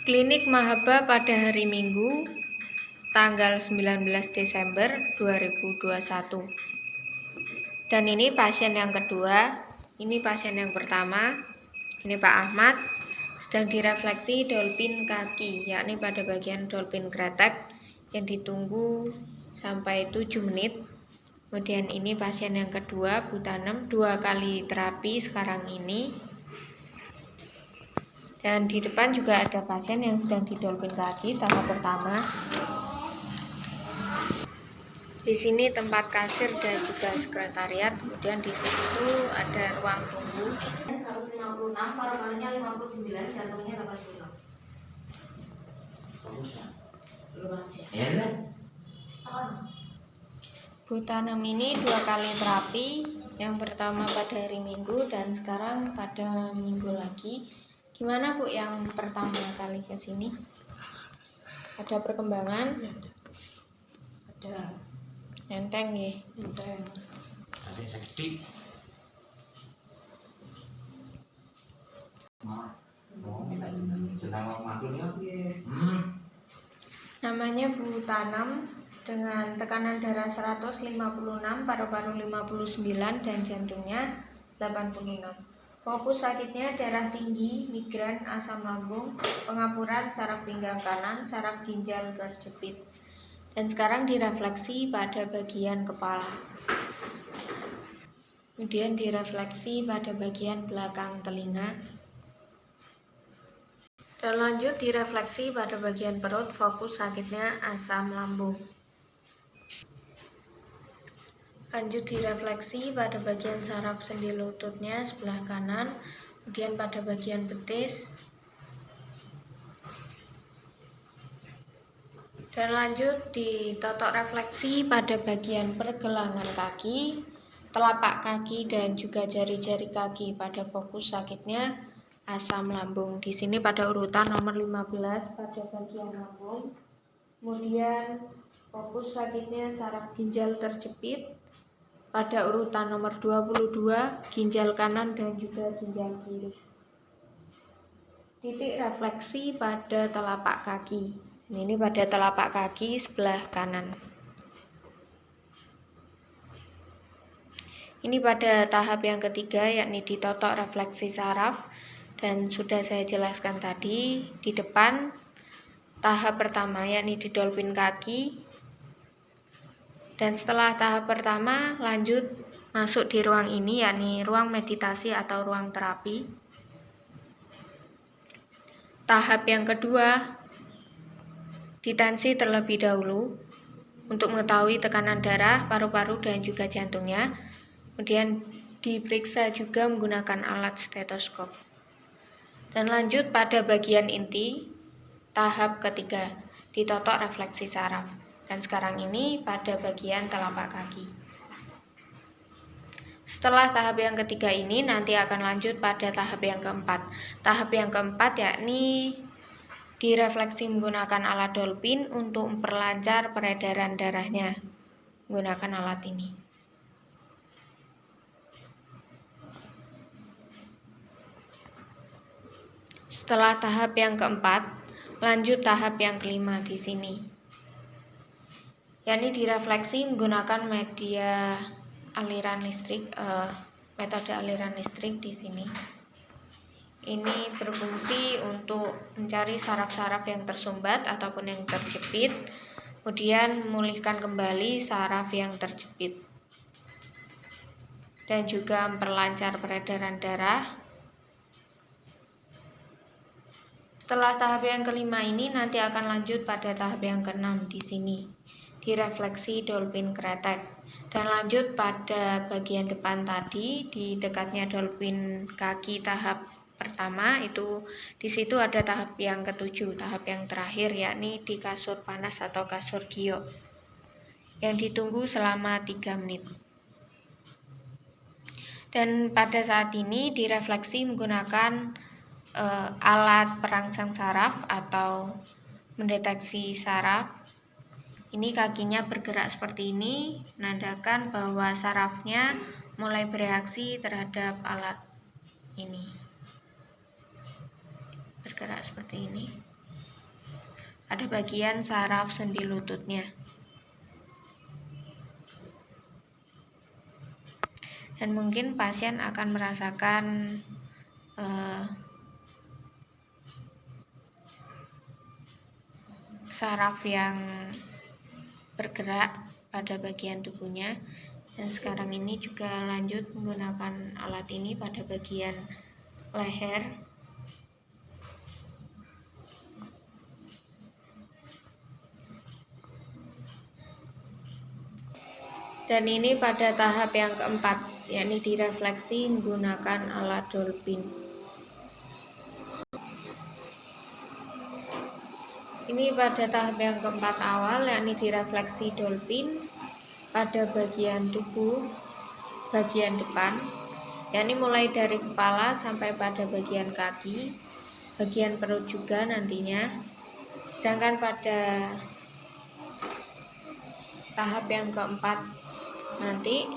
Klinik Mahaba pada hari Minggu, tanggal 19 Desember 2021. Dan ini pasien yang kedua, ini pasien yang pertama, ini Pak Ahmad, sedang direfleksi dolphin kaki, yakni pada bagian dolphin kretek yang ditunggu sampai 7 menit. Kemudian ini pasien yang kedua, Bu Tanem, 2 kali terapi sekarang ini. Dan di depan juga ada pasien yang sedang didolphin kaki tahap pertama. Di sini tempat kasir dan juga sekretariat. Kemudian di situ ada ruang tunggu. 156, paru-parunya 59, jantungnya 86. Belum aja. Ya, Bu Tanem ini 2 kali terapi. Yang pertama pada hari Minggu dan sekarang pada Minggu lagi. Gimana Bu yang pertama kali ke sini? Ada perkembangan? Ada. Enteng ya? Enteng. Kasih sedikit. Namanya Bu Tanem dengan tekanan darah 156, paru-paru 59 dan jantungnya 86. Fokus sakitnya darah tinggi, migran, asam lambung, pengapuran saraf pinggang kanan, saraf ginjal terjepit. Dan sekarang direfleksi pada bagian kepala. Kemudian direfleksi pada bagian belakang telinga. Dan lanjut direfleksi pada bagian perut, fokus sakitnya asam lambung. Lanjut direfleksi pada bagian saraf sendi lututnya sebelah kanan, kemudian pada bagian betis. Dan lanjut ditotok refleksi pada bagian pergelangan kaki, telapak kaki dan juga jari-jari kaki pada fokus sakitnya asam lambung. Di sini pada urutan nomor 15 pada bagian lambung. Kemudian fokus sakitnya saraf ginjal terjepit. Pada urutan nomor 22, ginjal kanan dan juga ginjal kiri. Titik refleksi pada telapak kaki. Ini pada telapak kaki sebelah kanan. Ini pada tahap yang ketiga, yakni ditotok refleksi saraf. Dan sudah saya jelaskan tadi, di depan tahap pertama, yakni di dolphin kaki. Dan setelah tahap pertama lanjut masuk di ruang ini, yakni ruang meditasi atau ruang terapi. Tahap yang kedua, ditensi terlebih dahulu untuk mengetahui tekanan darah, paru-paru dan juga jantungnya. Kemudian diperiksa juga menggunakan alat stetoskop. Dan lanjut pada bagian inti, tahap ketiga, ditotok refleksi saraf. Dan sekarang ini pada bagian telapak kaki. Setelah tahap yang ketiga ini nanti akan lanjut pada tahap yang keempat. Tahap yang keempat yakni direfleksi menggunakan alat dolphin untuk memperlancar peredaran darahnya menggunakan alat ini. Setelah tahap yang keempat, lanjut tahap yang kelima di sini. Yakni direfleksi menggunakan media aliran listrik, metode aliran listrik di sini. Ini berfungsi untuk mencari saraf-saraf yang tersumbat ataupun yang terjepit, kemudian memulihkan kembali saraf yang terjepit, dan juga memperlancar peredaran darah. Setelah tahap yang kelima ini nanti akan lanjut pada tahap yang keenam di sini. Direfleksi dolphin kretek. Dan lanjut pada bagian depan tadi, di dekatnya dolphin kaki tahap pertama itu di situ ada tahap yang ketujuh, tahap yang terakhir yakni di kasur panas atau kasur giok yang ditunggu selama 3 menit. Dan pada saat ini direfleksi menggunakan alat perangsang saraf atau mendeteksi saraf. Ini kakinya bergerak seperti ini, menandakan bahwa sarafnya mulai bereaksi terhadap alat ini. Bergerak seperti ini. pada bagian saraf sendi lututnya. Dan mungkin pasien akan merasakan saraf yang bergerak pada bagian tubuhnya. Dan sekarang ini juga lanjut menggunakan alat ini pada bagian leher. Dan ini pada tahap yang keempat, yakni direfleksi menggunakan alat Dolphin. Ini pada tahap yang keempat awal, yakni direfleksi Dolphin pada bagian tubuh bagian depan, yakni mulai dari kepala sampai pada bagian kaki, bagian perut juga nantinya. Sedangkan pada tahap yang keempat nanti,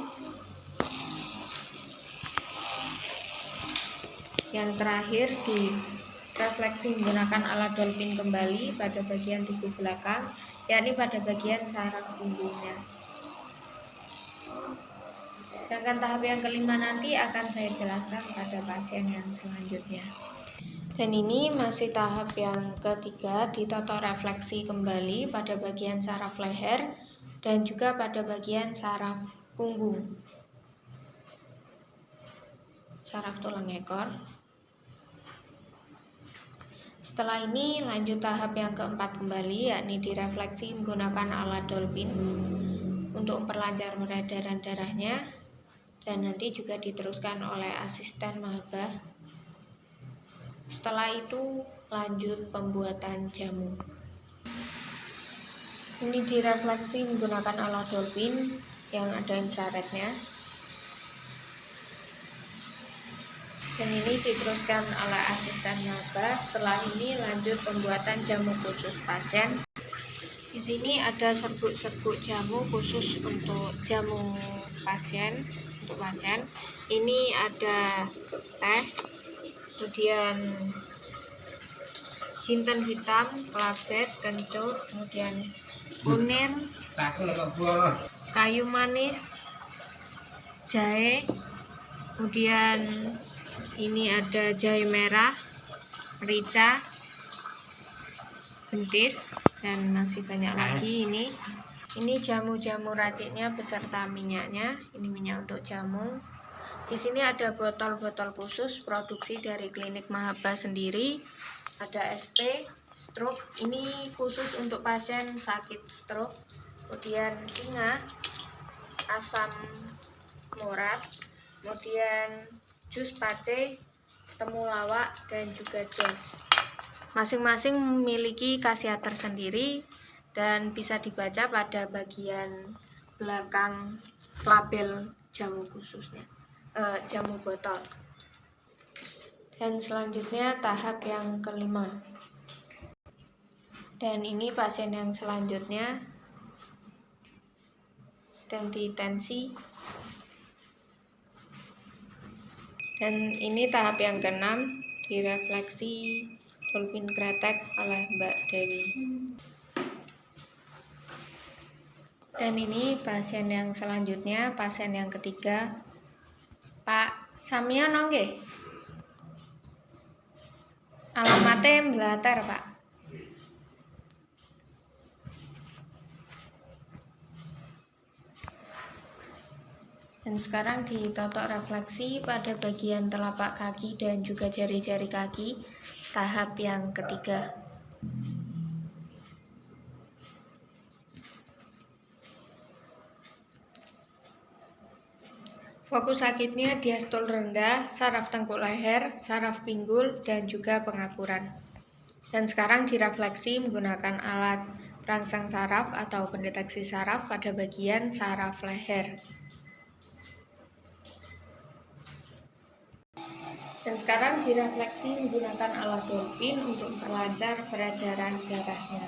yang terakhir, direfleksi menggunakan alat Dolphin kembali pada bagian tubuh belakang, yakni pada bagian saraf punggungnya. Sedangkan tahap yang kelima nanti akan saya jelaskan pada pasien yang selanjutnya. Dan ini masih tahap yang ketiga, ditotok refleksi kembali pada bagian saraf leher dan juga pada bagian saraf punggung, saraf tulang ekor. Setelah ini lanjut tahap yang keempat kembali, yakni direfleksi menggunakan alat Dolphin untuk memperlancar peredaran darahnya, dan nanti juga diteruskan oleh asisten maba. Setelah itu lanjut pembuatan jamu. Ini direfleksi menggunakan alat Dolphin yang ada infrarednya. Dan ini diteruskan oleh asisten maba. Setelah ini lanjut pembuatan jamu khusus pasien. Di sini ada serbuk-serbuk jamu khusus untuk jamu pasien. Untuk pasien ini ada teh, kemudian jinten hitam, kelabet, kencur, kemudian kunir, kayu manis, jahe, kemudian ini ada jahe merah, merica, bentis, dan masih banyak lagi. Ini jamu-jamu raciknya beserta minyaknya. Ini minyak untuk jamu. Di sini ada botol-botol khusus produksi dari klinik Mahaba sendiri. Ada SP, stroke. Ini khusus untuk pasien sakit stroke. Kemudian singa, asam morat, kemudian jus pace, temulawak, dan juga jos. Masing-masing memiliki khasiat tersendiri dan bisa dibaca pada bagian belakang label jamu khususnya, jamu botol. Dan selanjutnya tahap yang kelima. Dan ini pasien yang selanjutnya, stenti tensi. Dan ini tahap yang keenam, direfleksi Dolphin kretek oleh Mbak Dewi. Dan ini pasien yang selanjutnya, pasien yang ketiga, Pak Samyono nggih. Alamatnya Blater, Pak. Dan sekarang ditotok refleksi pada bagian telapak kaki dan juga jari-jari kaki, tahap yang ketiga. Fokus sakitnya diastol rendah, saraf tengkuk leher, saraf pinggul, dan juga pengapuran. Dan sekarang direfleksi menggunakan alat perangsang saraf atau pendeteksi saraf pada bagian saraf leher. Dan sekarang direfleksi menggunakan alat Dolphin untuk memperlancar peredaran darahnya.